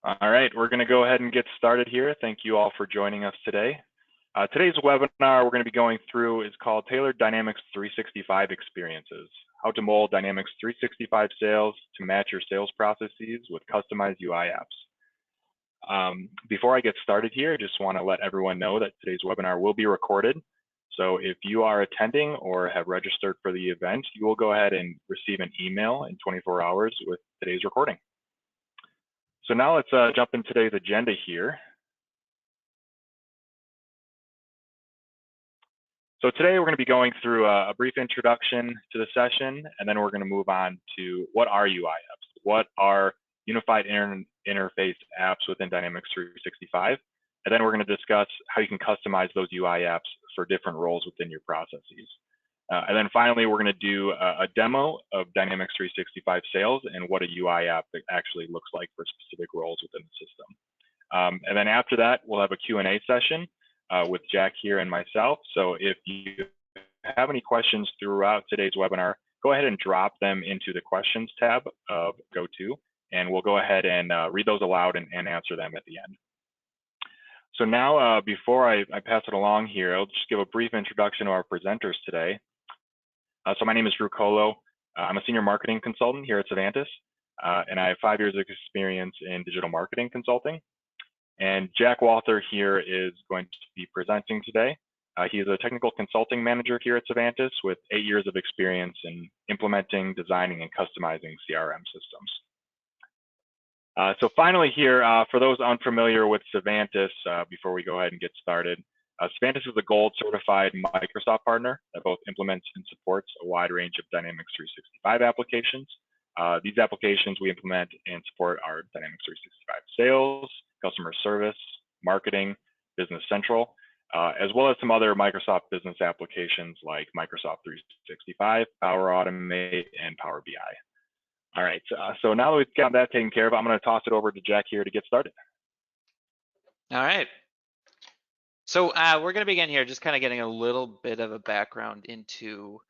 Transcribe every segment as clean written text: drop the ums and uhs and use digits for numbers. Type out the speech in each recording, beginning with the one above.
All right, we're going to go ahead and get started here. Thank you all for joining us today. Today's webinar we're going to be going through is called Tailored Dynamics 365 Experiences, how to mold Dynamics 365 sales to match your sales processes with customized UI apps. Before I get started here, I just want to let everyone know that today's webinar will be recorded. So if you are attending or have registered for the event, you will go ahead and receive an email in 24 hours with today's recording. So now let's jump into today's agenda here. So today we're going to be going through a brief introduction to the session, and then we're going to move on to what are UI apps? What are unified interface apps within Dynamics 365? And then we're going to discuss how you can customize those UI apps for different roles within your processes. And then finally, we're going to do a demo of Dynamics 365 Sales and what a UI app actually looks like for specific roles within the system. And then after that, we'll have a Q&A session with Jack here and myself. So if you have any questions throughout today's webinar, go ahead and drop them into the questions tab of GoTo, and we'll go ahead and read those aloud and answer them at the end. So now, before I pass it along here, I'll just give a brief introduction to our presenters today. So my name is Drew Colo. I'm a senior marketing consultant here at Savantis, and I have 5 years of experience in digital marketing consulting. And Jack Walther here is going to be presenting today. He is a technical consulting manager here at Savantis with 8 years of experience in implementing, designing, and customizing CRM systems. So finally here, for those unfamiliar with Savantis, before we go ahead and get started, Savantis is a gold certified Microsoft partner that both implements and supports a wide range of Dynamics 365 applications. These applications we implement and support are Dynamics 365 Sales, Customer Service, Marketing, Business Central, as well as some other Microsoft business applications like Microsoft 365, Power Automate, and Power BI. All right, so now that we've got that taken care of, I'm going to toss it over to Jack here to get started. All right. So we're going to begin here just kind of getting a little bit of a background into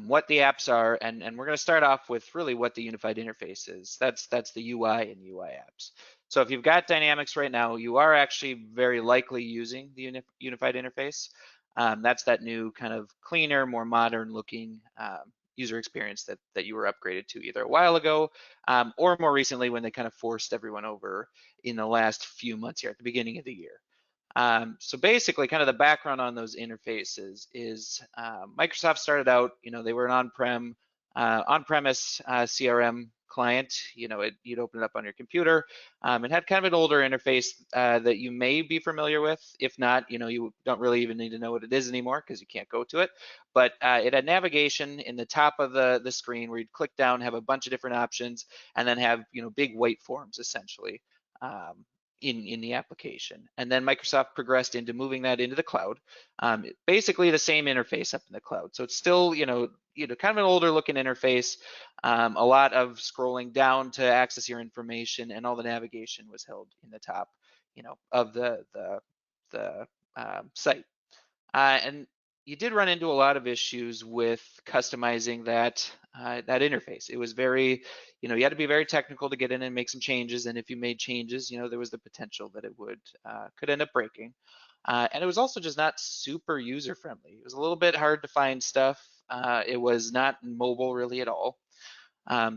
what the apps are, and we're going to start off with really what the unified interface is. That's the UI and UI apps. So if you've got Dynamics right now, you are actually very likely using the unified interface. That's that new kind of cleaner, more modern looking user experience that you were upgraded to either a while ago or more recently when they kind of forced everyone over in the last few months here at the beginning of the year. So basically kind of the background on those interfaces is Microsoft started out, they were an on-premise CRM client. You'd open it up on your computer. It had kind of an older interface that you may be familiar with. If not, you don't really even need to know what it is anymore because you can't go to it. But it had navigation in the top of the screen where you'd click down, have a bunch of different options, and then have big white forms essentially. In the application. And then Microsoft progressed into moving that into the cloud. Basically the same interface up in the cloud. So it's still, kind of an older looking interface, a lot of scrolling down to access your information, and all the navigation was held in the top, of the site. And you did run into a lot of issues with customizing that interface. It was very, you had to be very technical to get in and make some changes. And if you made changes, there was the potential that it could end up breaking. And it was also just not super user friendly. It was a little bit hard to find stuff. It was not mobile really at all.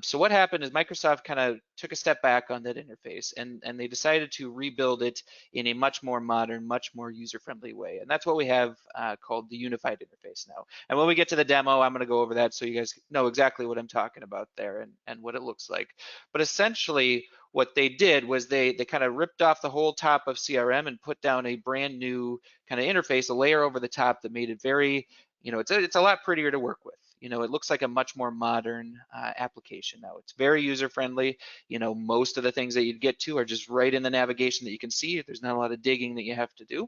So what happened is Microsoft kind of took a step back on that interface and they decided to rebuild it in a much more modern, much more user-friendly way. And that's what we have called the unified interface now. And when we get to the demo, I'm going to go over that so you guys know exactly what I'm talking about there and what it looks like. But essentially what they did was they kind of ripped off the whole top of CRM and put down a brand new kind of interface, a layer over the top that made it very, it's a lot prettier to work with. It looks like a much more modern application now. It's very user-friendly. Most of the things that you'd get to are just right in the navigation that you can see. There's not a lot of digging that you have to do.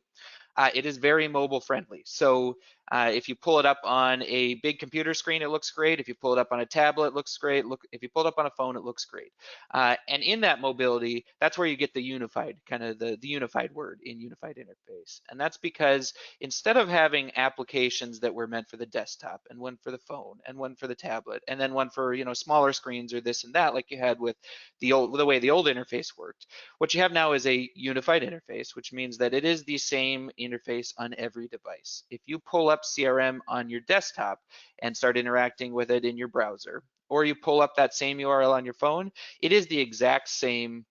It is very mobile-friendly. So If you pull it up on a big computer screen, it looks great. If you pull it up on a tablet, it looks great. If you pull it up on a phone, it looks great. And in that mobility, that's where you get the unified, kind of the unified word in unified interface. And that's because instead of having applications that were meant for the desktop and one for the phone and one for the tablet and then one for smaller screens or this and that, like you had with the way the old interface worked, what you have now is a unified interface, which means that it is the same interface on every device. If you pull up CRM on your desktop and start interacting with it in your browser, or you pull up that same URL on your phone, it is the exact same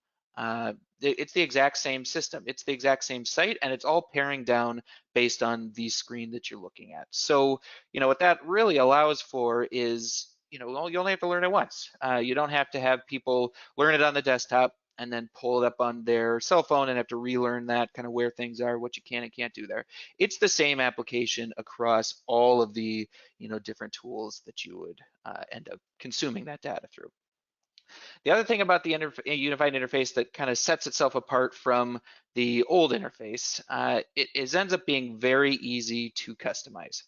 it's the exact same system. It's the exact same site, and it's all paring down based on the screen that you're looking at. So, what that really allows for is, you only have to learn it once. You don't have to have people learn it on the desktop and then pull it up on their cell phone and have to relearn that, kind of where things are, what you can and can't do there. It's the same application across all of the, different tools that you would end up consuming that data through. The other thing about the unified interface that kind of sets itself apart from the old interface, it ends up being very easy to customize.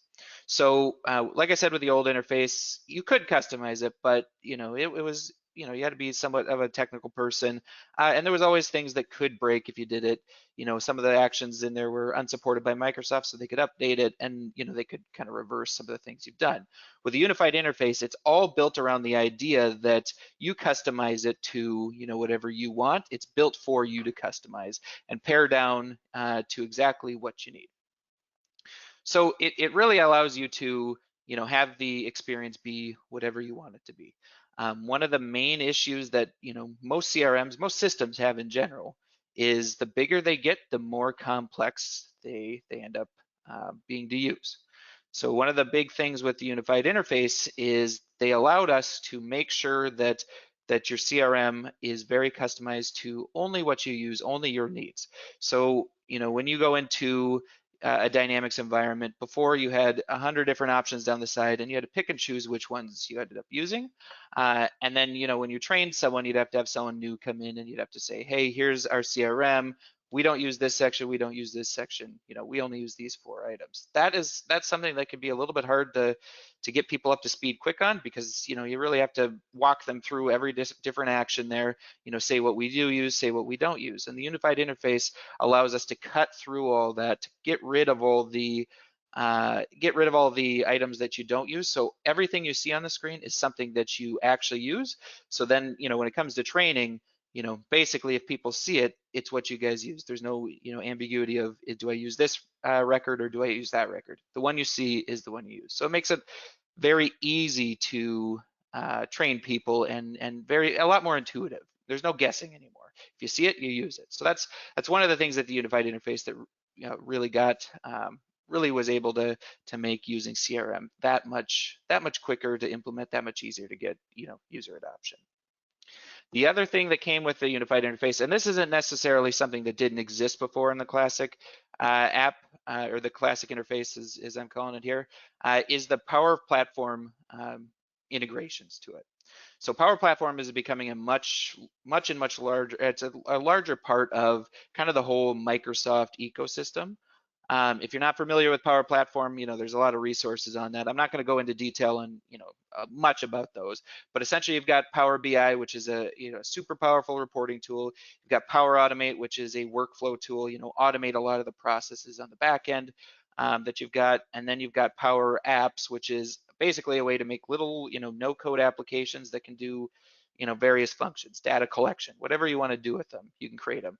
So like I said, with the old interface, you could customize it, but it was, you had to be somewhat of a technical person. And there was always things that could break if you did it. Some of the actions in there were unsupported by Microsoft, so they could update it and, they could kind of reverse some of the things you've done. With the unified interface, it's all built around the idea that you customize it to, whatever you want. It's built for you to customize and pare down to exactly what you need. So it really allows you to, have the experience be whatever you want it to be. One of the main issues that, most CRMs, most systems have in general is the bigger they get, the more complex they end up being to use. So one of the big things with the unified interface is they allowed us to make sure that your CRM is very customized to only what you use, only your needs. So, when you go into a Dynamics environment, before you had 100 different options down the side and you had to pick and choose which ones you ended up using. And then, when you trained someone, you'd have to have someone new come in and you'd have to say, hey, here's our CRM. We don't use this section, we don't use this section, we only use these 4 items. That's something that can be a little bit hard to get people up to speed quick on, because you really have to walk them through every different action there, say what we do use, say what we don't use. And the unified interface allows us to cut through all that, to get rid of all the items that you don't use. So everything you see on the screen is something that you actually use. So then, when it comes to training, basically if people see it, it's what you guys use. There's no, ambiguity of, do I use this record or do I use that record? The one you see is the one you use. So it makes it very easy to train people and a lot more intuitive. There's no guessing anymore. If you see it, you use it. So that's one of the things that the unified interface that really really was able to make using CRM that much quicker to implement, that much easier to get user adoption. The other thing that came with the unified interface, and this isn't necessarily something that didn't exist before in the classic app, or the classic interface as I'm calling it here, is the Power Platform integrations to it. So Power Platform is becoming a much larger, it's a larger part of kind of the whole Microsoft ecosystem. If you're not familiar with Power Platform, there's a lot of resources on that. I'm not going to go into detail on, much about those, but essentially you've got Power BI, which is a, super powerful reporting tool. You've got Power Automate, which is a workflow tool, automate a lot of the processes on the back end that you've got. And then you've got Power Apps, which is basically a way to make little, no code applications that can do, various functions, data collection, whatever you want to do with them, you can create them.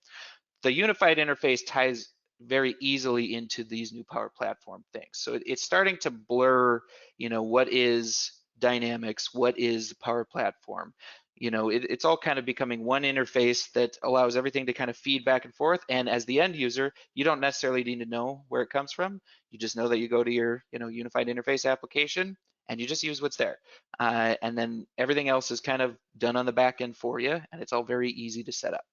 The unified interface ties very easily into these new Power Platform things. So it's starting to blur, what is Dynamics, what is Power Platform. It's all kind of becoming one interface that allows everything to kind of feed back and forth. And as the end user, you don't necessarily need to know where it comes from. You just know that you go to your, unified interface application and you just use what's there. And then everything else is kind of done on the back end for you, and it's all very easy to set up.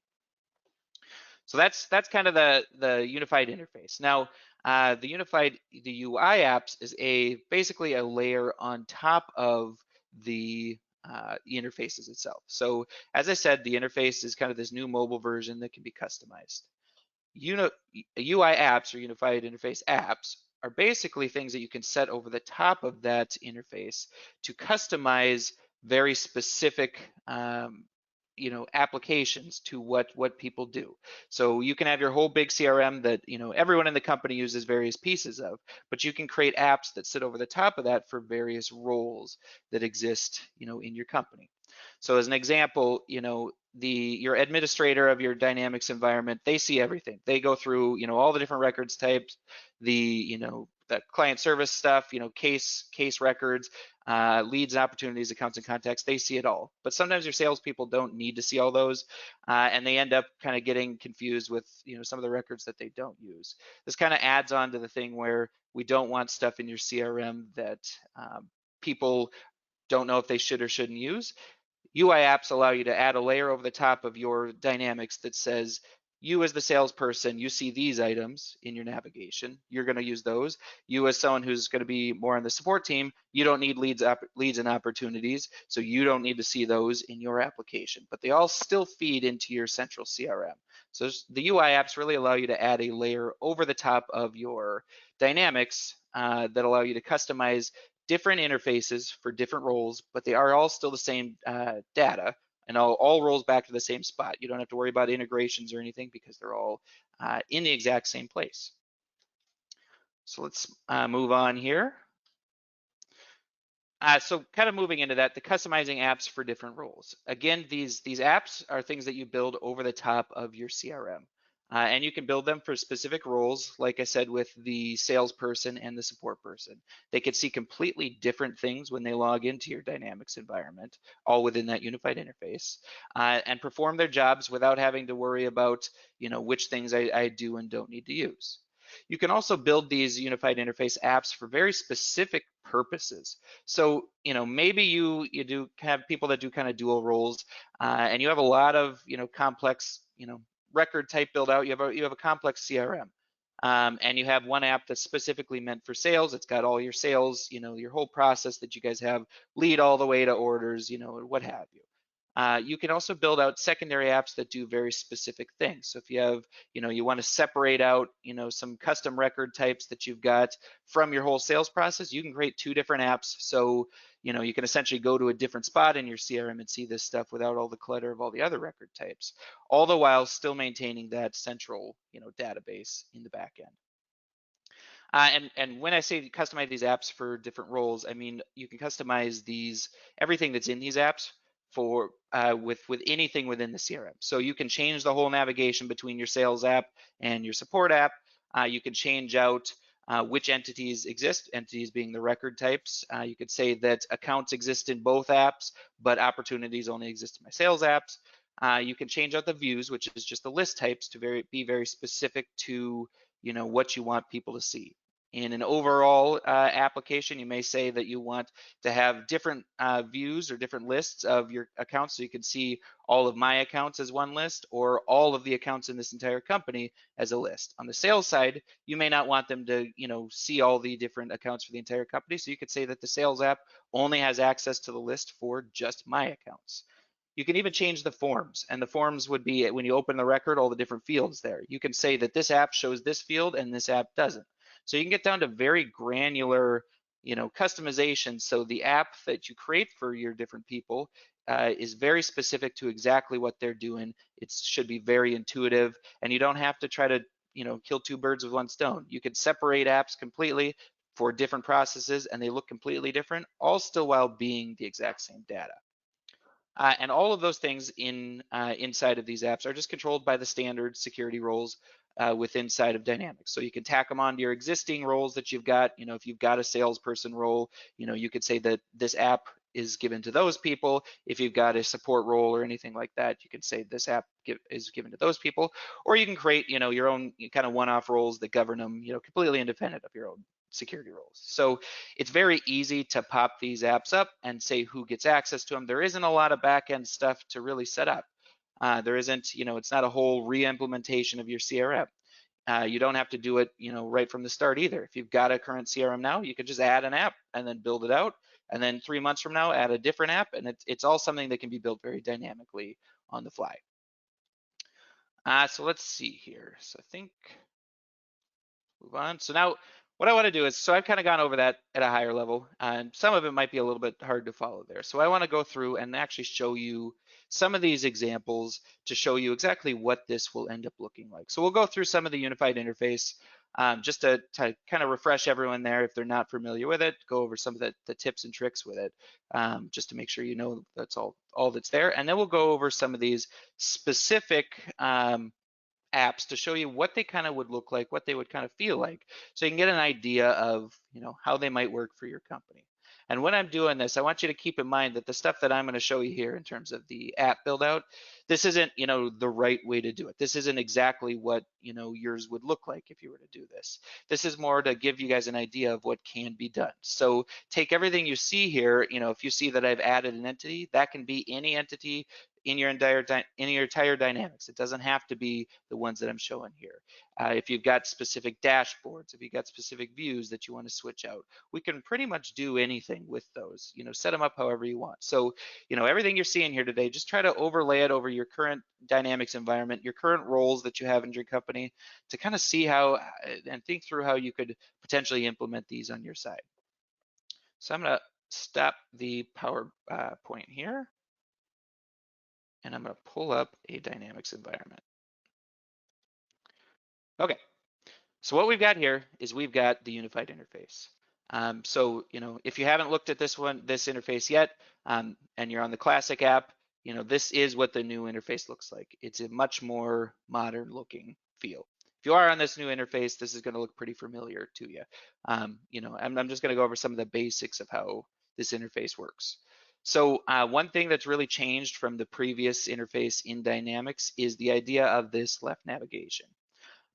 So that's kind of the unified interface. Now, the UI apps is basically a layer on top of the interfaces itself. So as I said, the interface is kind of this new mobile version that can be customized. UI apps, or unified interface apps, are basically things that you can set over the top of that interface to customize very specific applications to what people do. So you can have your whole big CRM that everyone in the company uses various pieces of, but you can create apps that sit over the top of that for various roles that exist in your company. So as an example, your administrator of your Dynamics environment, they see everything. They go through all the different records types, the client service stuff, case records, leads and opportunities, accounts and contacts, they see it all. But sometimes your salespeople don't need to see all those, and they end up kind of getting confused with some of the records that they don't use. This kind of adds on to the thing where we don't want stuff in your CRM that people don't know if they should or shouldn't use. UI apps allow you to add a layer over the top of your Dynamics that says, you as the salesperson, you see these items in your navigation, you're going to use those. You as someone who's going to be more on the support team, you don't need leads and opportunities, so you don't need to see those in your application, but they all still feed into your central CRM. So the UI apps really allow you to add a layer over the top of your Dynamics that allow you to customize different interfaces for different roles, but they are all still the same data, and all rolls back to the same spot. You don't have to worry about integrations or anything because they're all in the exact same place. So let's move on here. So kind of moving into that, the customizing apps for different roles. Again, these apps are things that you build over the top of your CRM. And you can build them for specific roles, like I said, with the salesperson and the support person. They could see completely different things when they log into your Dynamics environment, all within that unified interface, and perform their jobs without having to worry about, which things I do and don't need to use. You can also build these unified interface apps for very specific purposes. So, maybe you do have people that do kind of dual roles, and you have a lot of, complex, record type build out. You have a complex CRM, and you have one app that's specifically meant for sales. It's got all your sales, your whole process that you guys have, lead all the way to orders, what have you. You can also build out secondary apps that do very specific things. So if you have, you want to separate out, some custom record types that you've got from your whole sales process, you can create 2 different apps. So, you can essentially go to a different spot in your CRM and see this stuff without all the clutter of all the other record types, all the while still maintaining that central, database in the back end. And when I say customize these apps for different roles, I mean you can customize everything that's in these apps for with anything within the CRM. So you can change the whole navigation between your sales app and your support app. You can change out which entities exist, entities being the record types. You could say that accounts exist in both apps, but opportunities only exist in my sales apps. You can change out the views, which is just the list types, to be very specific to what you want people to see. In an overall application, you may say that you want to have different views or different lists of your accounts, so you can see all of my accounts as one list or all of the accounts in this entire company as a list. On the sales side, you may not want them to see all the different accounts for the entire company, so you could say that the sales app only has access to the list for just my accounts. You can even change the forms, and the forms would be when you open the record, all the different fields there. You can say that this app shows this field and this app doesn't. So you can get down to very granular, customization. So the app that you create for your different people is very specific to exactly what they're doing. It should be very intuitive, and you don't have to try to, kill 2 birds with 1 stone. You can separate apps completely for different processes, and they look completely different, all still while being the exact same data. And all of those things inside of these apps are just controlled by the standard security roles inside of Dynamics. So you can tack them onto your existing roles that you've got. If you've got a salesperson role, you could say that this app is given to those people. If you've got a support role or anything like that, you can say this app is given to those people. Or you can create, your own kind of one-off roles that govern them, completely independent of your own security roles. So it's very easy to pop these apps up and say who gets access to them. There isn't a lot of back-end stuff to really set up. There isn't, it's not a whole re-implementation of your CRM. You don't have to do it, right from the start either. If you've got a current CRM now, you could just add an app and then build it out. And then 3 months from now, add a different app. And it's all something that can be built very dynamically on the fly. So let's see here. So I think, move on. So now what I want to do is, so I've kind of gone over that at a higher level, and some of it might be a little bit hard to follow there. So I want to go through and actually show you some of these examples to show you exactly what this will end up looking like. So we'll go through some of the unified interface just to kind of refresh everyone there if they're not familiar with it, go over some of the tips and tricks with it, just to make sure you know that's all that's there. And then we'll go over some of these specific apps to show you what they kind of would look like, what they would kind of feel like, so you can get an idea of, how they might work for your company. And when I'm doing this, I want you to keep in mind that the stuff that I'm going to show you here in terms of the app build out, this isn't, the right way to do it. This isn't exactly what, yours would look like if you were to do this. This is more to give you guys an idea of what can be done. So take everything you see here, if you see that I've added an entity, that can be any entity in your entire dynamics. It doesn't have to be the ones that I'm showing here. If you've got specific dashboards, if you've got specific views that you want to switch out, we can pretty much do anything with those, set them up however you want. So, everything you're seeing here today, just try to overlay it over your current dynamics environment, your current roles that you have in your company, to kind of see how and think through how you could potentially implement these on your side. So I'm going to stop the PowerPoint here, and I'm going to pull up a dynamics environment. Okay, so what we've got here is we've got the unified interface. So, if you haven't looked at this interface yet, and you're on the classic app, this is what the new interface looks like. It's a much more modern looking feel. If you are on this new interface, this is going to look pretty familiar to you. I'm just going to go over some of the basics of how this interface works. So one thing that's really changed from the previous interface in Dynamics is the idea of this left navigation.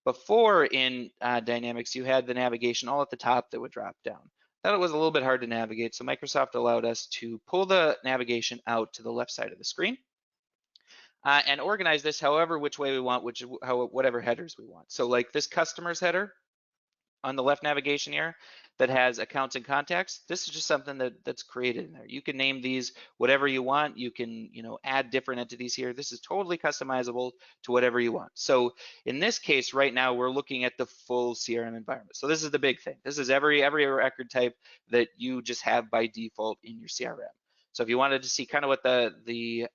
Before in Dynamics, you had the navigation all at the top that would drop down. That was a little bit hard to navigate, so Microsoft allowed us to pull the navigation out to the left side of the screen and organize this however which way we want, whatever headers we want. So like this customer's header on the left navigation here that has accounts and contacts, this is just something that's created in there. You can name these whatever you want. You can, add different entities here. This is totally customizable to whatever you want. So in this case, right now, we're looking at the full CRM environment. So this is the big thing. This is every record type that you just have by default in your CRM. So if you wanted to see kind of what the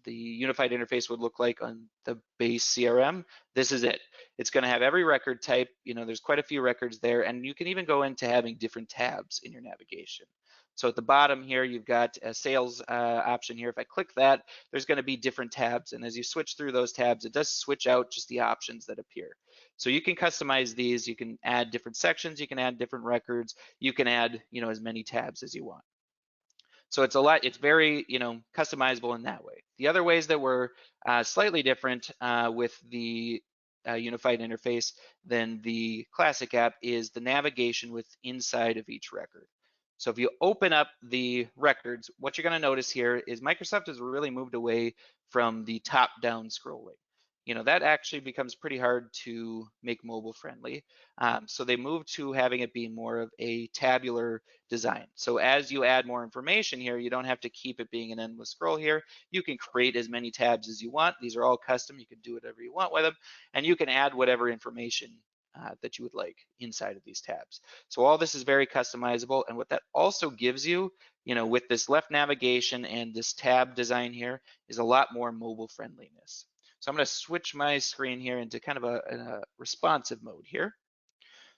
unified interface would look like on the base CRM, this is it. It's going to have every record type. There's quite a few records there, and you can even go into having different tabs in your navigation. So at the bottom here, you've got a sales option here. If I click that, there's going to be different tabs, and as you switch through those tabs, it does switch out just the options that appear. So you can customize these. You can add different sections. You can add different records. You can add, as many tabs as you want. So it's very, customizable in that way. The other ways that were slightly different with the unified interface than the classic app is the navigation with inside of each record. So if you open up the records, what you're going to notice here is Microsoft has really moved away from the top-down scrolling. That actually becomes pretty hard to make mobile friendly. So they moved to having it be more of a tabular design. So as you add more information here, you don't have to keep it being an endless scroll here. You can create as many tabs as you want. These are all custom. You can do whatever you want with them, and you can add whatever information that you would like inside of these tabs. So all this is very customizable, and what that also gives you, with this left navigation and this tab design here, is a lot more mobile friendliness. So I'm going to switch my screen here into kind of a responsive mode here.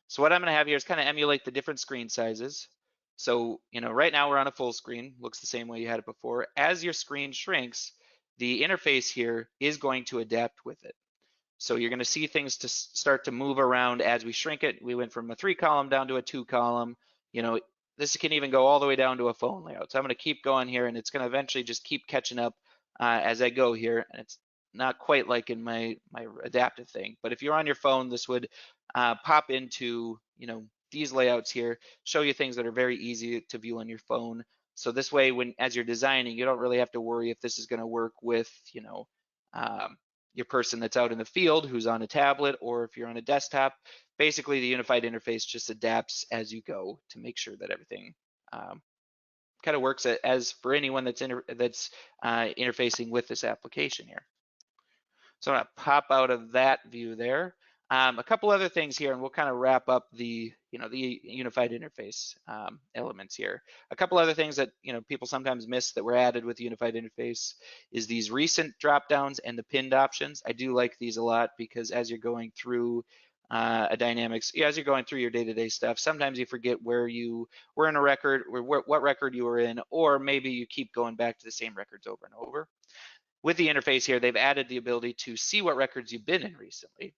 So what I'm going to have here is kind of emulate the different screen sizes. So, right now we're on a full screen, looks the same way you had it before. As your screen shrinks, the interface here is going to adapt with it. So you're going to see things to start to move around as we shrink it. We went from a 3-column down to a 2-column. This can even go all the way down to a phone layout. So I'm going to keep going here, and it's going to eventually just keep catching up as I go here. And it's not quite like in my adaptive thing, but if you're on your phone, this would pop into these layouts here, show you things that are very easy to view on your phone. So this way, as you're designing, you don't really have to worry if this is going to work with your person that's out in the field who's on a tablet, or if you're on a desktop. Basically, the unified interface just adapts as you go to make sure that everything kind of works as for anyone that's interfacing with this application here. So I'm going to pop out of that view there. A couple other things here, and we'll kind of wrap up the unified interface elements here. A couple other things that people sometimes miss that were added with the unified interface is these recent drop downs and the pinned options. I do like these a lot because as you're going through a Dynamics, as you're going through your day-to-day stuff, sometimes you forget where you were in a record, or what record you were in, or maybe you keep going back to the same records over and over. With the interface here, they've added the ability to see what records you've been in recently.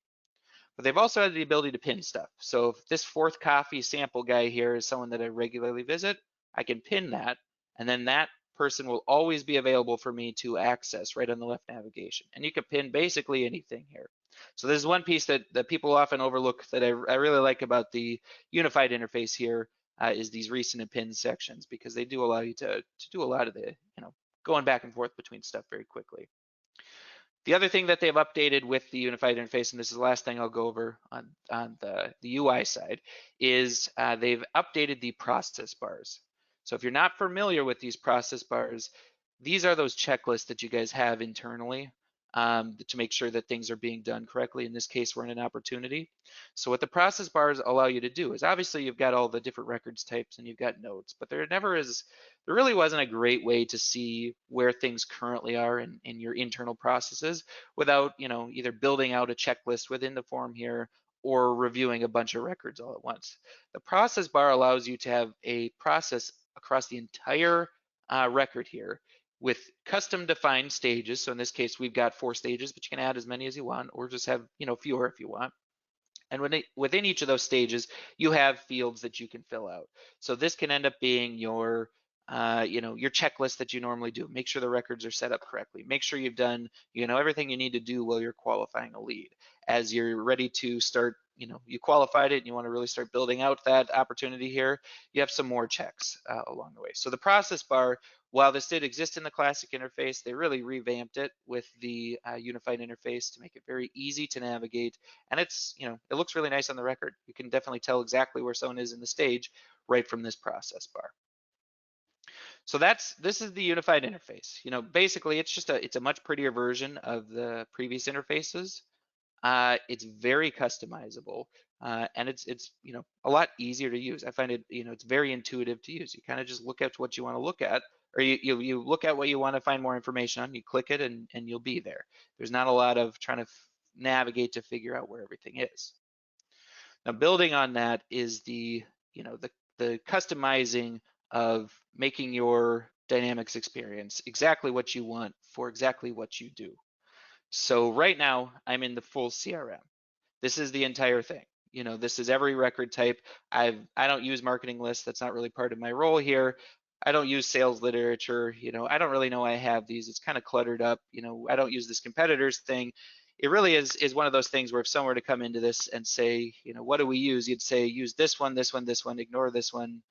But they've also added the ability to pin stuff. So if this Fourth Coffee sample guy here is someone that I regularly visit, I can pin that, and then that person will always be available for me to access right on the left navigation. And you can pin basically anything here. So there's one piece that people often overlook that I really like about the unified interface here is these recent and pinned sections, because they do allow you to do a lot of the, going back and forth between stuff very quickly. The other thing that they've updated with the unified interface, and this is the last thing I'll go over on the UI side, is they've updated the process bars. So if you're not familiar with these process bars, these are those checklists that you guys have internally to make sure that things are being done correctly. In this case, we're in an opportunity. So what the process bars allow you to do is, obviously you've got all the different records types and you've got nodes, but there really wasn't a great way to see where things currently are in your internal processes without, either building out a checklist within the form here or reviewing a bunch of records all at once. The process bar allows you to have a process across the entire record here with custom defined stages. So in this case, we've got 4 stages, but you can add as many as you want, or just have, fewer if you want. And within each of those stages, you have fields that you can fill out. So this can end up being your checklist that you normally do. Make sure the records are set up correctly. Make sure you've done, everything you need to do while you're qualifying a lead. As you're ready to start, you qualified it and you want to really start building out that opportunity here, you have some more checks along the way. So the process bar, while this did exist in the classic interface, they really revamped it with the unified interface to make it very easy to navigate. And it's, it looks really nice on the record. You can definitely tell exactly where someone is in the stage right from this process bar. So this is the unified interface. Basically it's a much prettier version of the previous interfaces. It's very customizable, and it's a lot easier to use. I find it, it's very intuitive to use. You kind of just look at what you want to look at, or you look at what you want to find more information on, you click it and you'll be there. There's not a lot of trying to navigate to figure out where everything is. Now, building on that is the customizing of making your Dynamics experience exactly what you want for exactly what you do. So right now, I'm in the full CRM. This is the entire thing. This is every record type. I don't use marketing lists. That's not really part of my role here. I don't use sales literature. I don't really know I have these. It's kind of cluttered up. I don't use this competitors thing. It really is one of those things where if someone were to come into this and say, what do we use? You'd say, use this one, this one, this one, ignore this one.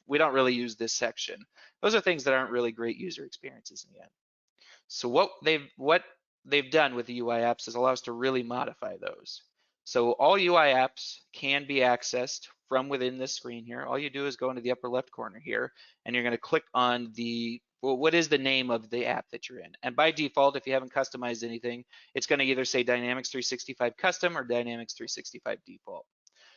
We don't really use this section. Those are things that aren't really great user experiences in the end. So what they've done with the UI apps is allow us to really modify those. So all UI apps can be accessed from within this screen here. All you do is go into the upper left corner here, and you're going to click on what is the name of the app that you're in. And by default, if you haven't customized anything, it's going to either say Dynamics 365 Custom or Dynamics 365 Default.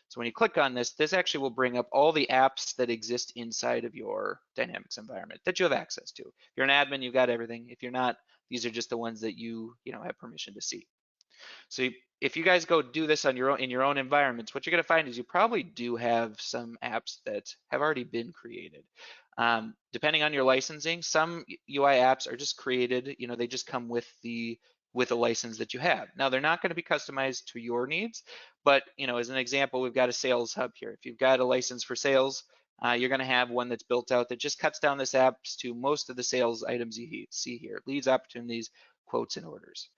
So when you click on this actually will bring up all the apps that exist inside of your Dynamics environment that you have access to. If you're an admin, you've got everything. If you're not, these are just the ones that you have permission to see. So if you guys go do this in your own environments, what you're going to find is you probably do have some apps that have already been created. Depending on your licensing, some UI apps are just created. They just come with the license that you have. Now they're not going to be customized to your needs, but as an example, we've got a sales hub here. If you've got a license for sales, you're going to have one that's built out that just cuts down this apps to most of the sales items you see here: leads, opportunities, quotes, and orders.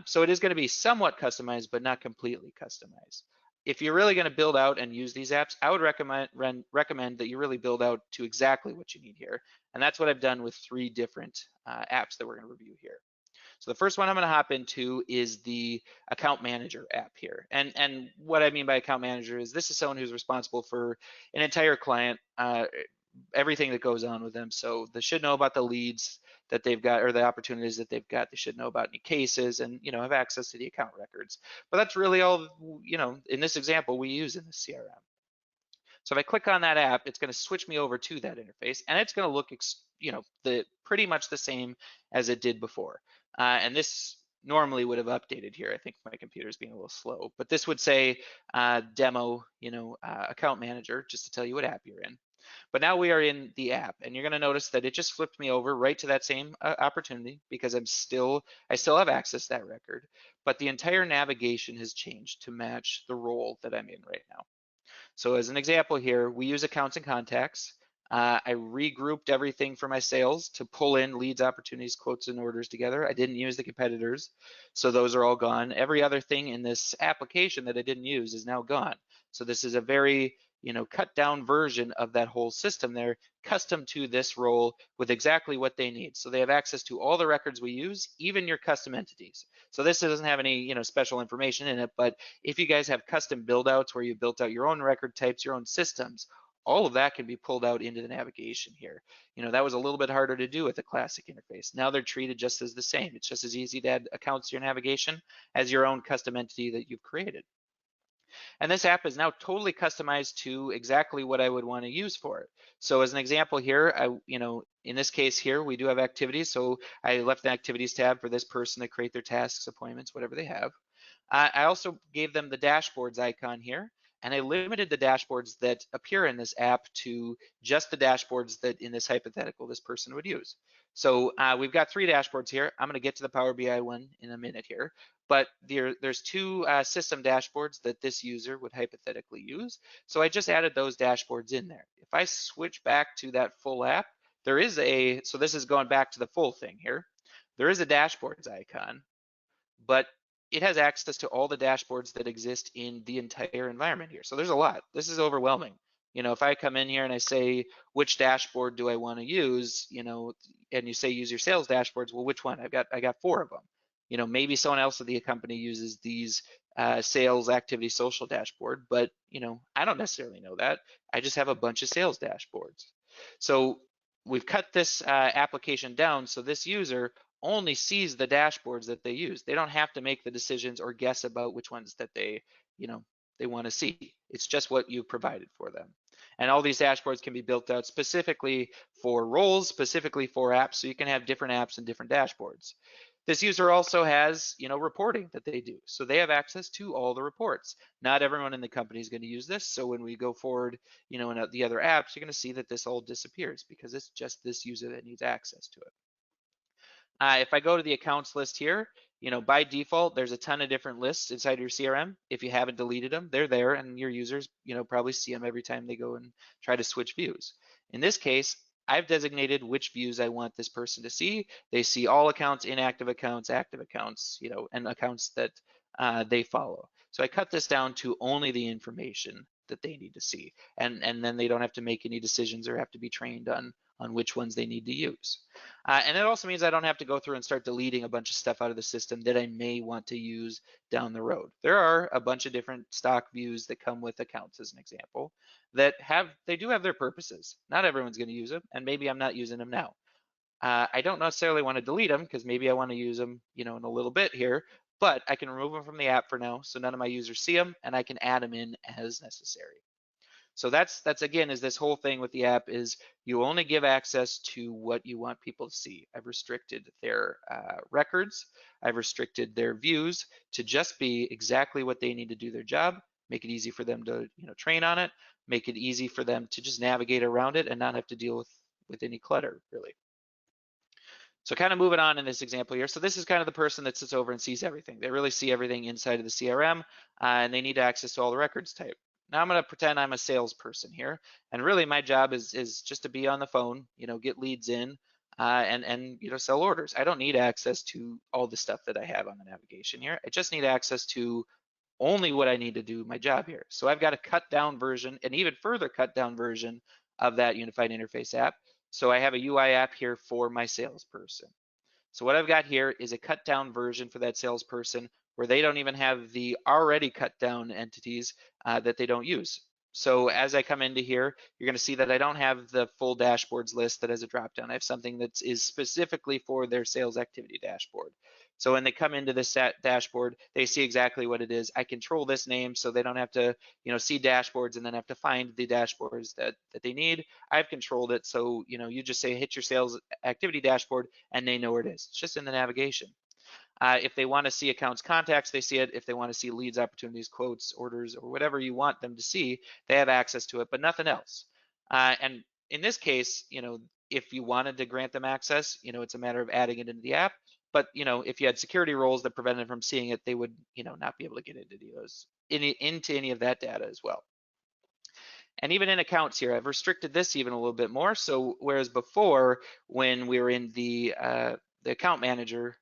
So it is going to be somewhat customized, but not completely customized. If you're really going to build out and use these apps, I would recommend that you really build out to exactly what you need here. And that's what I've done with 3 different apps that we're going to review here. So the first one I'm going to hop into is the account manager app here. And what I mean by account manager is this is someone who's responsible for an entire client, everything that goes on with them. So they should know about the leads. that they've got, or the opportunities that they've got. They should know about any cases and, have access to the account records. But that's really all, in this example, we use in the CRM. So if I click on that app, it's going to switch me over to that interface, and it's going to look, pretty much the same as it did before. And this normally would have updated here. I think my computer's being a little slow, but this would say demo, account manager, just to tell you what app you're in. But now we are in the app, and you're going to notice that it just flipped me over right to that same opportunity, because I still have access to that record, but the entire navigation has changed to match the role that I'm in right now. So as an example here, we use accounts and contacts. I regrouped everything for my sales to pull in leads, opportunities, quotes, and orders together. I didn't use the competitors, so those are all gone. Every other thing in this application that I didn't use is now gone. So this is a very, cut down version of that whole system there, custom to this role with exactly what they need. So they have access to all the records we use, even your custom entities. So this doesn't have any, special information in it, but if you guys have custom build outs where you built out your own record types, your own systems, all of that can be pulled out into the navigation here. That was a little bit harder to do with the classic interface. Now they're treated just as the same. It's just as easy to add accounts to your navigation as your own custom entity that you've created. And this app is now totally customized to exactly what I would want to use for it. So as an example here, in this case here, we do have activities. So I left the activities tab for this person to create their tasks, appointments, whatever they have. I also gave them the dashboards icon here, and I limited the dashboards that appear in this app to just the dashboards that in this hypothetical this person would use. So we've got 3 dashboards here. I'm going to get to the Power BI one in a minute here, but there's 2 system dashboards that this user would hypothetically use. So I just added those dashboards in there. If I switch back to that full app, so this is going back to the full thing here. There is a dashboards icon, but it has access to all the dashboards that exist in the entire environment here. So there's a lot. This is overwhelming. If I come in here and I say, which dashboard do I want to use, and you say use your sales dashboards, well, which one? I got 4 of them. Maybe someone else at the company uses these sales activity social dashboard, but I don't necessarily know that. I just have a bunch of sales dashboards. So we've cut this application down so this user only sees the dashboards that they use. They don't have to make the decisions or guess about which ones that they want to see. It's just what you provided for them. And all these dashboards can be built out specifically for roles, specifically for apps, so you can have different apps and different dashboards. This user also has, reporting that they do. So they have access to all the reports. Not everyone in the company is going to use this. So when we go forward, in the other apps, you're going to see that this all disappears because it's just this user that needs access to it. If I go to the accounts list here, by default, there's a ton of different lists inside your CRM. If you haven't deleted them, they're there, and your users, probably see them every time they go and try to switch views. In this case, I've designated which views I want this person to see. They see all accounts, inactive accounts, active accounts, and accounts that they follow. So I cut this down to only the information that they need to see, and then they don't have to make any decisions or have to be trained on which ones they need to use. And it also means I don't have to go through and start deleting a bunch of stuff out of the system that I may want to use down the road. There are a bunch of different stock views that come with accounts, as an example, that they do have their purposes. Not everyone's going to use them, and maybe I'm not using them now. I don't necessarily want to delete them because maybe I want to use them, in a little bit here, but I can remove them from the app for now so none of my users see them, and I can add them in as necessary. So that's again, is this whole thing with the app is you only give access to what you want people to see. I've restricted their records. I've restricted their views to just be exactly what they need to do their job, make it easy for them to train on it, make it easy for them to just navigate around it and not have to deal with any clutter, really. So kind of moving on in this example here. So this is kind of the person that sits over and sees everything. They really see everything inside of the CRM, and they need access to all the records type. Now I'm going to pretend I'm a salesperson here, and really my job is just to be on the phone, get leads in, and sell orders. I don't need access to all the stuff that I have on the navigation here. I just need access to only what I need to do my job here. So I've got a cut down version, an even further cut down version of that unified interface app. So I have a UI app here for my salesperson. So what I've got here is a cut down version for that salesperson where they don't even have the already cut down entities that they don't use. So as I come into here, you're going to see that I don't have the full dashboards list that has a dropdown. I have something that is specifically for their sales activity dashboard. So when they come into this dashboard, they see exactly what it is. I control this name so they don't have to, see dashboards and then have to find the dashboards that they need. I've controlled it so, you just say hit your sales activity dashboard and they know where it is. It's just in the navigation. If they want to see accounts contacts, they see it. If they want to see leads, opportunities, quotes, orders, or whatever you want them to see, they have access to it, but nothing else. And in this case, if you wanted to grant them access, it's a matter of adding it into the app. But if you had security roles that prevented them from seeing it, they would, not be able to get into any of that data as well. And even in accounts here, I've restricted this even a little bit more. So whereas before, when we were in the account manager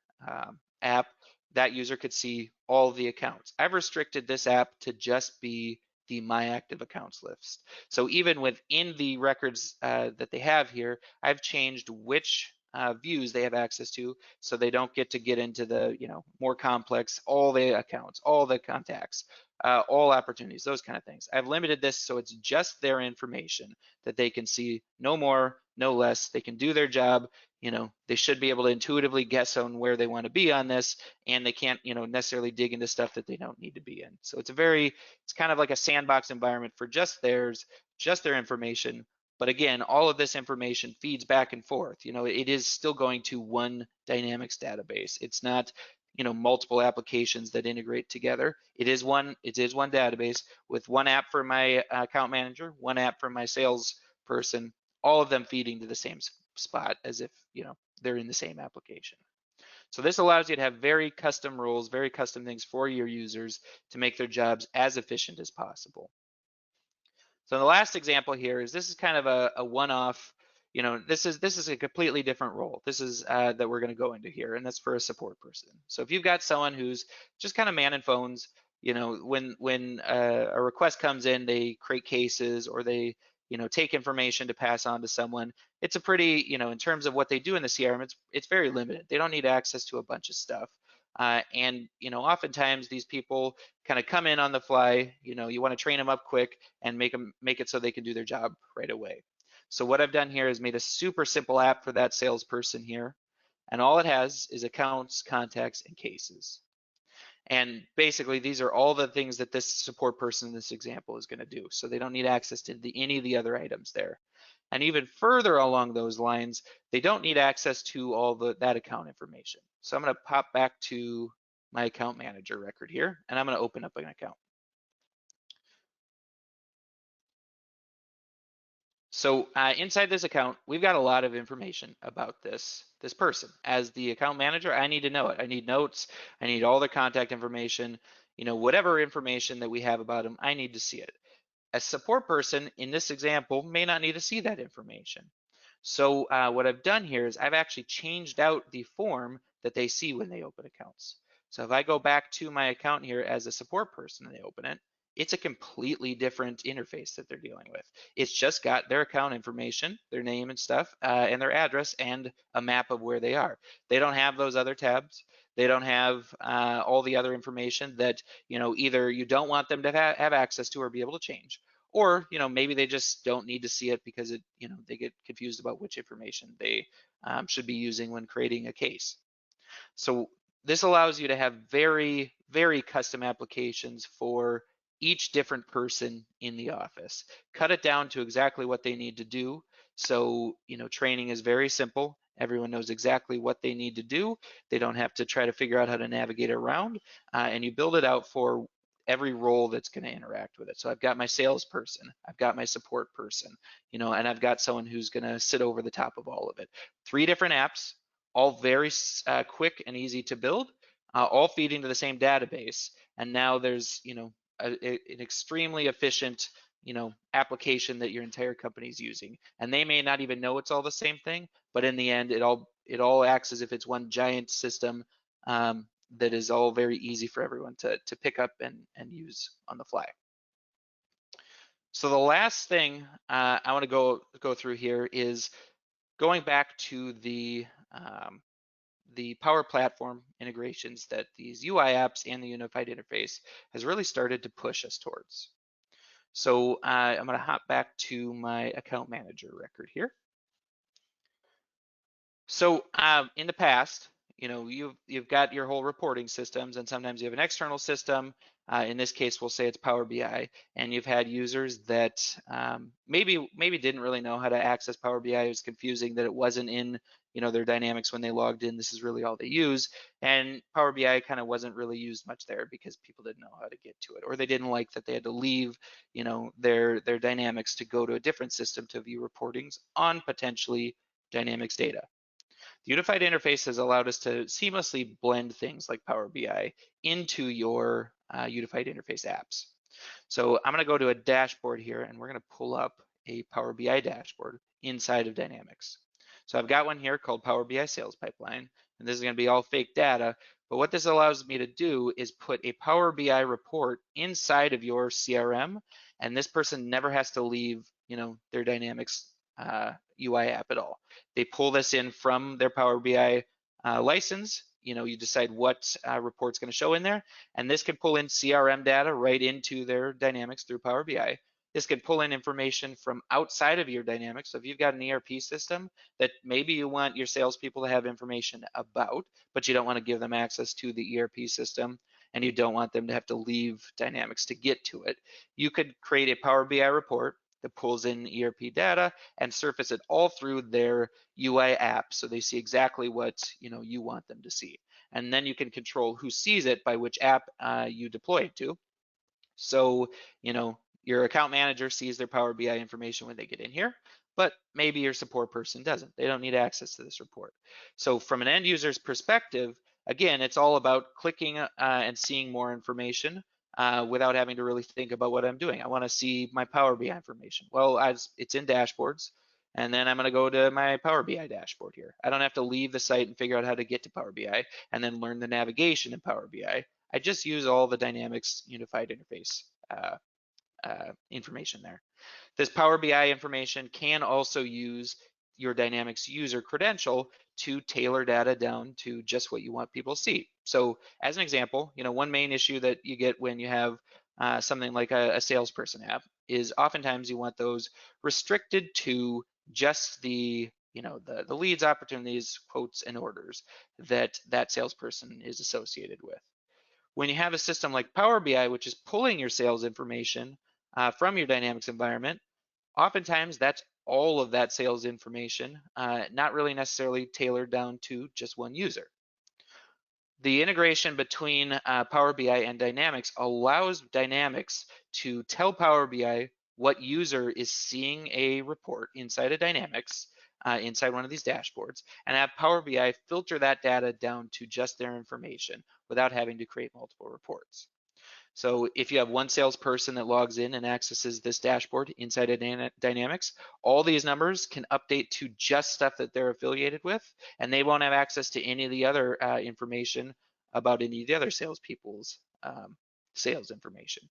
app, that user could see all the accounts. I've restricted this app to just be the My Active Accounts list. So even within the records that they have here, I've changed which views they have access to, so they don't get into the more complex, all the accounts, all the contacts, all opportunities, those kind of things. I've limited this so it's just their information that they can see, no more, no less. They can do their job. They should be able to intuitively guess on where they want to be on this, and they can't, necessarily dig into stuff that they don't need to be in. So it's kind of like a sandbox environment for just their information. But again, all of this information feeds back and forth. It is still going to one Dynamics database. It's not, multiple applications that integrate together. It is one database with one app for my account manager, one app for my sales person, all of them feeding to the same spot as if, they're in the same application. So this allows you to have very custom rules, very custom things for your users to make their jobs as efficient as possible. So the last example here is this is kind of a one-off, this is a completely different role. This is that we're going to go into here, and that's for a support person. So if you've got someone who's just kind of manning phones, when a request comes in, they create cases or they take information to pass on to someone. It's a pretty, in terms of what they do in the CRM, it's very limited. They don't need access to a bunch of stuff. And oftentimes these people kind of come in on the fly. You want to train them up quick and make it so they can do their job right away. So what I've done here is made a super simple app for that salesperson here, and all it has is accounts, contacts, and cases. And basically, these are all the things that this support person in this example is going to do. So they don't need access to any of the other items there. And even further along those lines, they don't need access to all that account information. So I'm going to pop back to my account manager record here, and I'm going to open up an account. So inside this account, we've got a lot of information about this person. As the account manager, I need to know it. I need notes. I need all their contact information. Whatever information that we have about them, I need to see it. A support person in this example may not need to see that information. So what I've done here is I've actually changed out the form that they see when they open accounts. So if I go back to my account here as a support person and they open it, it's a completely different interface that they're dealing with. It's just got their account information, their name and stuff, and their address and a map of where they are. They don't have those other tabs. They don't have all the other information that either you don't want them to have access to or be able to change, or maybe they just don't need to see it because they get confused about which information they should be using when creating a case. So this allows you to have very, very custom applications for each different person in the office. Cut it down to exactly what they need to do. So training is very simple. Everyone knows exactly what they need to do. They don't have to try to figure out how to navigate around, and you build it out for every role that's going to interact with it. So I've got my salesperson, I've got my support person, and I've got someone who's going to sit over the top of all of it. 3 different apps, all very quick and easy to build, all feeding to the same database. And now there's, an extremely efficient, application that your entire company is using. And they may not even know it's all the same thing, but in the end, it all acts as if it's one giant system that is all very easy for everyone to pick up and use on the fly. So the last thing I want to go through here is going back to the Power Platform integrations that these UI apps and the unified interface has really started to push us towards. So I'm going to hop back to my account manager record here. So in the past, you've got your whole reporting systems, and sometimes you have an external system. In this case, we'll say it's Power BI, and you've had users that maybe didn't really know how to access Power BI. It was confusing that it wasn't in their dynamics when they logged in. This is really all they use, and Power BI kind of wasn't really used much there because people didn't know how to get to it, or they didn't like that they had to leave their dynamics to go to a different system to view reportings on potentially dynamics data. The unified interface has allowed us to seamlessly blend things like Power BI into your unified interface apps. So I'm going to go to a dashboard here, and we're going to pull up a Power BI dashboard inside of Dynamics. So I've got one here called Power BI Sales Pipeline, and this is going to be all fake data. But what this allows me to do is put a Power BI report inside of your CRM, and this person never has to leave, their Dynamics UI app at all. They pull this in from their Power BI license. You decide what report's going to show in there, and this can pull in CRM data right into their Dynamics through Power BI. This can pull in information from outside of your Dynamics. So if you've got an ERP system that maybe you want your salespeople to have information about, but you don't want to give them access to the ERP system, and you don't want them to have to leave Dynamics to get to it, you could create a Power BI report that pulls in ERP data and surface it all through their UI app, so they see exactly what you want them to see. And then you can control who sees it by which app you deploy it to. So your account manager sees their Power BI information when they get in here, but maybe your support person doesn't. They don't need access to this report. So from an end user's perspective, again, it's all about clicking and seeing more information without having to really think about what I'm doing. I want to see my Power BI information. Well, it's in dashboards, and then I'm going to go to my Power BI dashboard here. I don't have to leave the site and figure out how to get to Power BI and then learn the navigation in Power BI. I just use all the Dynamics unified interface information there. This Power BI information can also use your Dynamics user credential to tailor data down to just what you want people to see. So as an example, one main issue that you get when you have something like a salesperson app is oftentimes you want those restricted to just the leads, opportunities, quotes, and orders that salesperson is associated with. When you have a system like Power BI, which is pulling your sales information from your Dynamics environment, oftentimes that's all of that sales information, not really necessarily tailored down to just one user. The integration between Power BI and Dynamics allows Dynamics to tell Power BI what user is seeing a report inside of Dynamics, inside one of these dashboards, and have Power BI filter that data down to just their information without having to create multiple reports. So if you have one salesperson that logs in and accesses this dashboard inside of Dynamics, all these numbers can update to just stuff that they're affiliated with, and they won't have access to any of the other information about any of the other salespeople's sales information.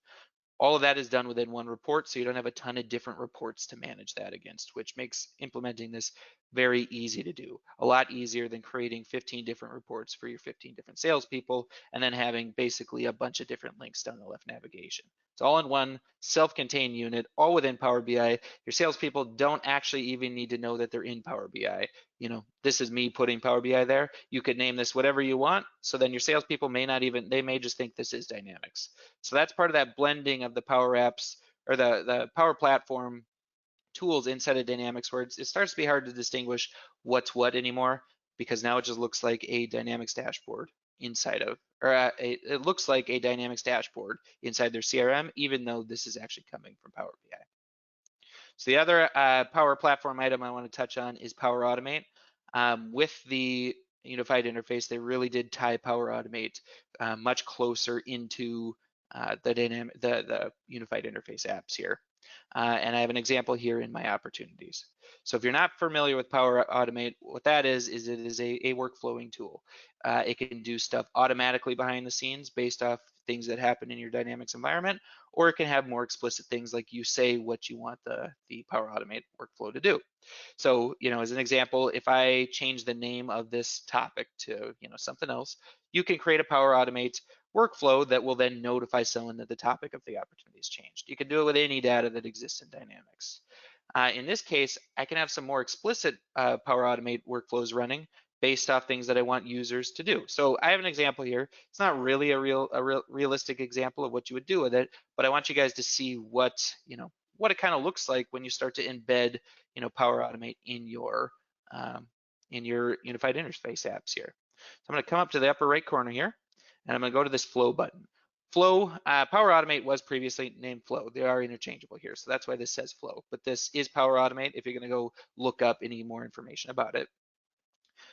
All of that is done within one report, so you don't have a ton of different reports to manage that against, which makes implementing this very easy to do. A lot easier than creating 15 different reports for your 15 different salespeople and then having basically a bunch of different links down the left navigation. It's all in one self-contained unit, all within Power BI. Your salespeople don't actually even need to know that they're in Power BI. This is me putting Power BI there. You could name this whatever you want. So then your salespeople they may just think this is Dynamics. So that's part of that blending of the Power Apps or the Power Platform tools inside of Dynamics, where it starts to be hard to distinguish what's what anymore, because now it just looks like a Dynamics dashboard inside of, or it looks like a Dynamics dashboard inside their CRM, even though this is actually coming from Power BI. So the other Power Platform item I want to touch on is Power Automate. With the unified interface, they really did tie Power Automate much closer into the unified interface apps here. And I have an example here in my opportunities. So if you're not familiar with Power Automate, what that is it is a workflowing tool. It can do stuff automatically behind the scenes based off things that happen in your Dynamics environment, or it can have more explicit things like you say what you want the Power Automate workflow to do. So, as an example, if I change the name of this topic to, something else, you can create a Power Automate workflow that will then notify someone that the topic of the opportunity has changed. You can do it with any data that exists in Dynamics. In this case, I can have some more explicit Power Automate workflows running based off things that I want users to do. So I have an example here. It's not really a realistic example of what you would do with it, but I want you guys to see what, what it kind of looks like when you start to embed, Power Automate in your unified interface apps here. So I'm going to come up to the upper right corner here, and I'm going to go to this Flow button. Flow, Power Automate was previously named Flow. They are interchangeable here, so that's why this says Flow. But this is Power Automate if you're going to go look up any more information about it.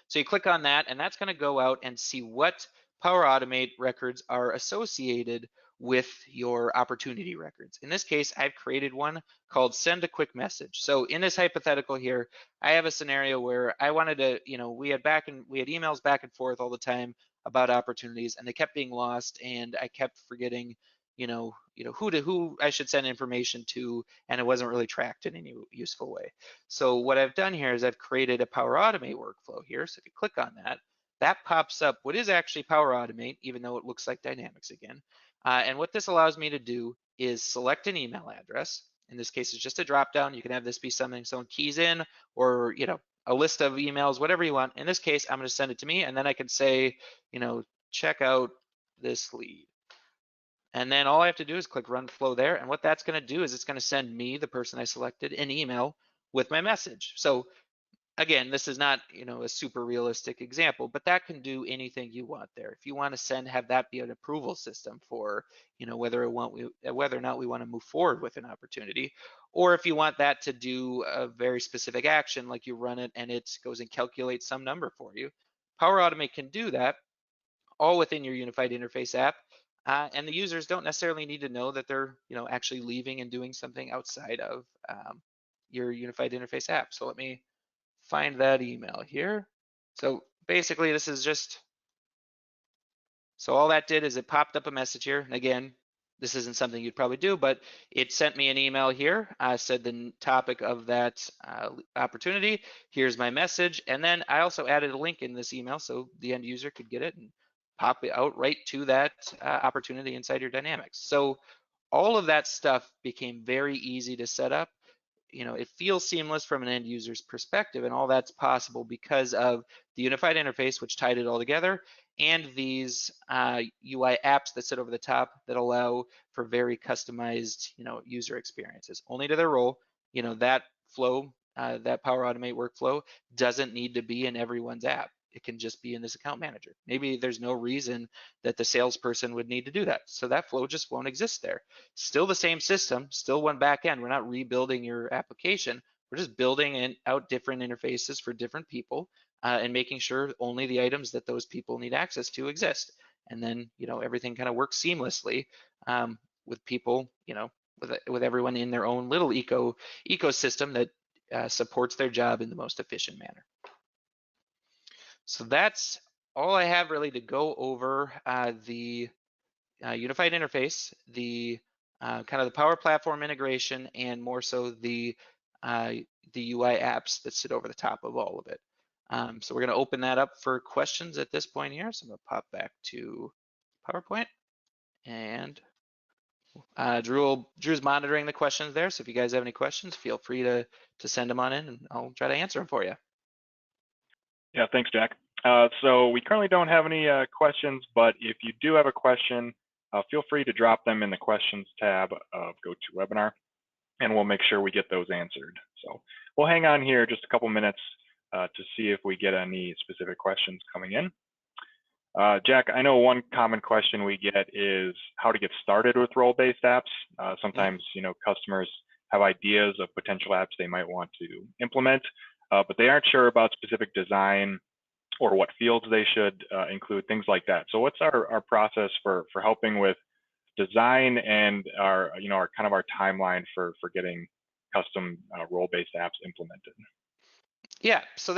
So you click on that, and that's going to go out and see what Power Automate records are associated with your opportunity records. In this case, I've created one called Send a Quick Message. So in this hypothetical here, I have a scenario where I wanted to, we had emails back and forth all the time about opportunities, and they kept being lost, and I kept forgetting, who I should send information to, and it wasn't really tracked in any useful way. So what I've done here is I've created a Power Automate workflow here. So if you click on that, that pops up what is actually Power Automate, even though it looks like Dynamics again. And what this allows me to do is select an email address. In this case, it's just a drop down. You can have this be something someone keys in, or a list of emails, whatever you want. In this case, I'm going to send it to me, and then I can say, check out this lead. And then all I have to do is click Run Flow there. And what that's going to do is it's going to send me, the person I selected, an email with my message. So again, this is not, a super realistic example, but that can do anything you want there. If you want to have that be an approval system for, whether or not we want to move forward with an opportunity, or if you want that to do a very specific action, like you run it and it goes and calculates some number for you, Power Automate can do that all within your unified interface app. And the users don't necessarily need to know that they're, actually leaving and doing something outside of your unified interface app. So let me find that email here. So basically this is just, so all that did is it popped up a message here. And again, this isn't something you'd probably do, but it sent me an email here. I said the topic of that opportunity, here's my message. And then I also added a link in this email so the end user could get it and pop it out right to that opportunity inside your Dynamics. So all of that stuff became very easy to set up. It feels seamless from an end user's perspective, and all that's possible because of the unified interface, which tied it all together, and these UI apps that sit over the top that allow for very customized, user experiences, only to their role. That flow, that Power Automate workflow doesn't need to be in everyone's app. It can just be in this account manager. Maybe there's no reason that the salesperson would need to do that. So that flow just won't exist there. Still the same system, still one back end. We're not rebuilding your application. We're just building out different interfaces for different people and making sure only the items that those people need access to exist. And then, everything kind of works seamlessly with people, with everyone in their own little ecosystem that supports their job in the most efficient manner. So that's all I have really to go over the unified interface, the kind of the Power Platform integration, and more so the UI apps that sit over the top of all of it. So we're going to open that up for questions at this point here. So I'm going to pop back to PowerPoint, and Drew's monitoring the questions there. So if you guys have any questions, feel free to send them on in, and I'll try to answer them for you. Yeah, thanks, Jack. So we currently don't have any questions, but if you do have a question, feel free to drop them in the questions tab of GoToWebinar, and we'll make sure we get those answered. So we'll hang on here just a couple minutes to see if we get any specific questions coming in. Jack, I know one common question we get is how to get started with role-based apps. Sometimes, customers have ideas of potential apps they might want to implement, but they aren't sure about specific design or what fields they should include, things like that. So what's our process for helping with design and our kind of our timeline for getting custom role-based apps implemented? Yeah, so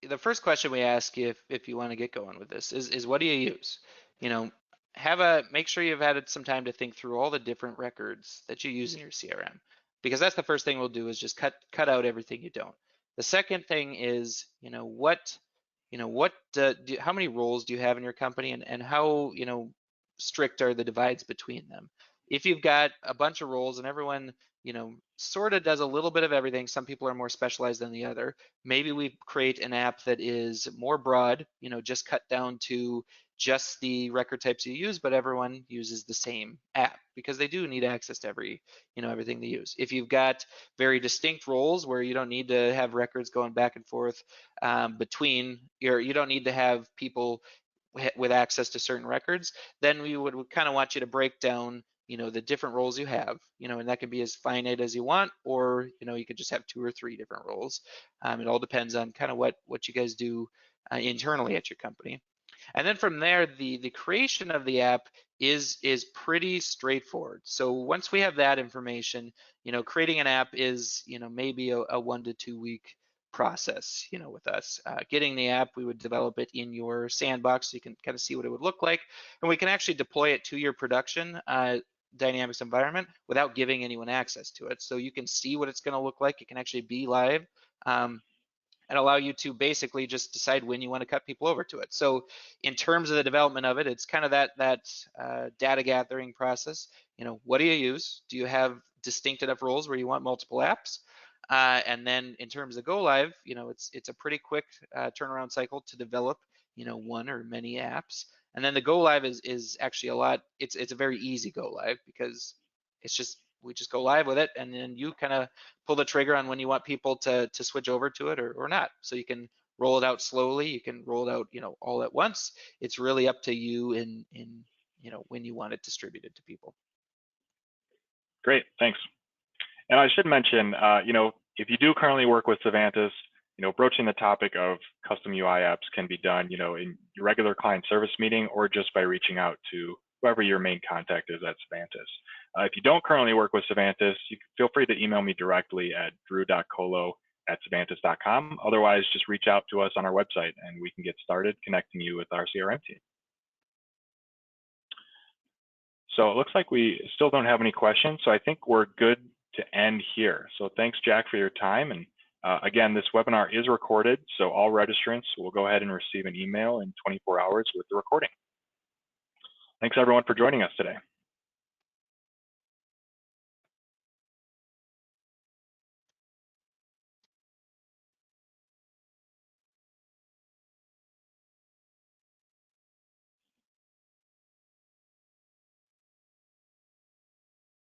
the first question we ask if you want to get going with this is what do you use? Make sure you've had some time to think through all the different records that you use in your CRM, because that's the first thing we'll do is just cut out everything you don't. The second thing is, how many roles do you have in your company, and how, strict are the divides between them. If you've got a bunch of roles and everyone, you know, sort of does a little bit of everything, some people are more specialized than the other, maybe we create an app that is more broad, you know, just cut down to just the record types you use, but everyone uses the same app because they do need access to everything they use. If you've got very distinct roles where you don't need to have records going back and forth between you don't need to have people with access to certain records, then we would kind of want you to break down, you know, the different roles you have, you know, and that can be as finite as you want, or, you know, you could just have 2 or 3 different roles. It all depends on kind of what you guys do internally at your company. And then from there, the creation of the app is pretty straightforward. So once we have that information, you know, creating an app is, you know, maybe a 1 to 2 week process, you know, with us. Getting the app, we would develop it in your sandbox so you can kind of see what it would look like. And we can actually deploy it to your production Dynamics environment without giving anyone access to it. So you can see what it's going to look like. It can actually be live. And allow you to basically just decide when you want to cut people over to it. So in terms of the development of it, it's kind of that data gathering process. You know, what do you use? Do you have distinct enough roles where you want multiple apps? And then in terms of go live, you know, it's a pretty quick turnaround cycle to develop, you know, one or many apps. And then the go live is actually it's a very easy go live because we just go live with it, and then you kind of pull the trigger on when you want people to switch over to it or not. So you can roll it out slowly, you can roll it out, you know, all at once. It's really up to you in you know, when you want it distributed to people. Great, thanks. And I should mention, you know, if you do currently work with Savantis, you know, broaching the topic of custom UI apps can be done, you know, in your regular client service meeting or just by reaching out to whoever your main contact is at Savantis. If you don't currently work with Savantis, you can feel free to email me directly at drew.colo@savantis.com. Otherwise, just reach out to us on our website and we can get started connecting you with our CRM team. So it looks like we still don't have any questions, so I think we're good to end here. So thanks, Jack, for your time. And again, this webinar is recorded, so all registrants will go ahead and receive an email in 24 hours with the recording. Thanks, everyone, for joining us today.